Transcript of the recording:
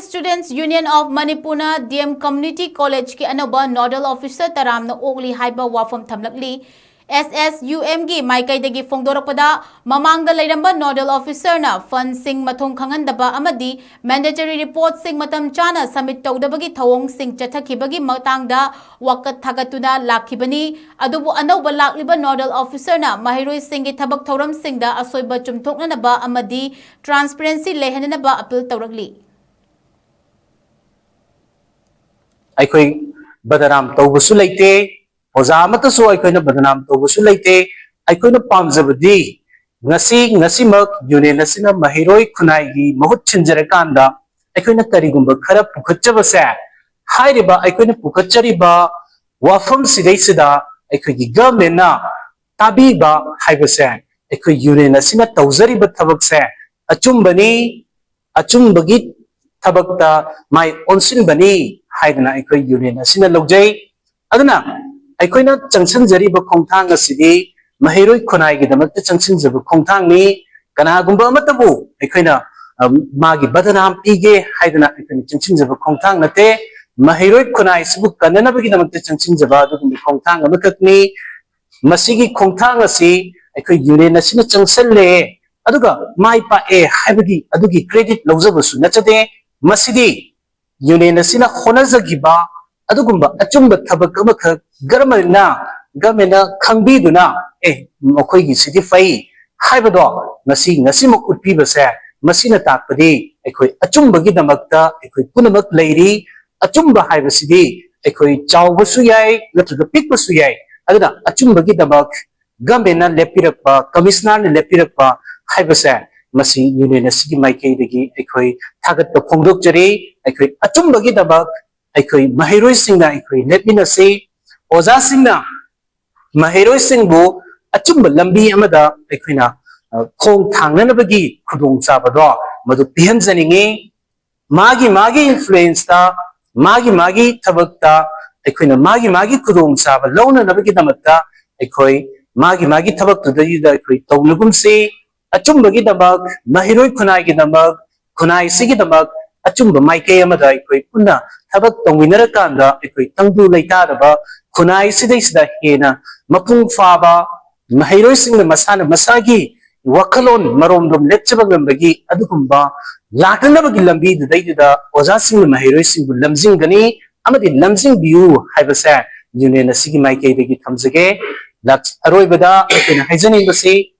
Students Union of Manipur DM Community College ki Anouba Nodal Officer Taramna Okli Haiba Wapham Thamlakli SSUM gi Maikai dagi Fongdorakpada Mamangda Lairamba Nodal Officer na Fund Sing Mathong Khangandaba Amadi Mandatory Report Sing Matam Chana Submit Tawdabagi Thawong Sing Chathakibagi Matangda Wakat Thagatuna Lakibani Adubu Anouba Lakliba Nodal Officer na Mahiroi Singi Thabak Thoram Singda Asoiba Chumthoknanaba Amadi Transparency Lehananaba Appeal Tawrakli Aikoi Badaram Tobusu Late, Ozamata so I could Badanam Tobusu Late, I could not palms of a D. Nasi, Nasimak, Unionasina, Mahiroi Kunai, Mahut Chinjarakanda, I could not Tarigumba, Kara Pukachavasa, Haiba, I could not Pukachariba, Wapham Sidesida, I could Gamena, Tabiba, Haibasan, I could Unionasina Tauzari Batavaksa, Achumbani, Achumbagit, Tabakta, my onsin bani. Haidana aikoi union asina logjai aduna aikoi na changsan jari ba khongthang asidi mahiroi khonai gi damakta changsin jaba khongthang ni kana gumba amatabu aikoi na magi badanam pige haidana aikoi na changsin jaba khongthang nate mahiroi khonai sibu kanana bagi damakta changsin jaba adu gumbi khongthang amakakni masigi khongthang asi aikoi union asina changsan le aduga mai pa e haibagi adugi credit lawjabasu nachade masidi Union asina Honazagiba, Adugumba, Achumba Tabakama, Gamena, Kambiduna, Mokogi City Fai, Haibado, Nasi, Nasimo could people say, Masina Tapadi, Equi, Achumba Gidamakta, Equi Punamak lady, Achumba Haiba City, Equi Chow Wasuyai, little the Pik Wasuyai, Adana, Achumba Gidamak, Gamena Lepirapa, Commissioner Lepirapa, Haibasa. Masi union asigi maikei dagi aikoi thagat to phongdok jari aikoi achumbagi dabak aikoi mahiroi singna aikoi lepina se oza singna mahiroi singbu achumba lambi amada aikoina khong thangna bagi khudong chabado madu pihan janinge magi influence ta magi thabakta aikoina magi khudong chaba lawna nabagi damakta aikoi magi thabak tu dai da aikoi tawlugum se Achumba Gidabag, Mahiroi Kunai Gidabag, Kunai Sigidabag, Achumba Maike Amada, Puna, Tabak Winnerakanda, Tangu Laitadaba, Kunai Sidesda Hena, Mapung Faba, Mahiroi Sing the Masana Masagi, Wakalon, Marondum, Lechabagambagi, Adukumba, Lakanabagi the Data, Ozasing Mahiroi Sing Lamzingani, Amadi Lamzing View, Haibasa, Union Sigi Maike the Gitamzage, that's Aroibada, Hizan Embassy.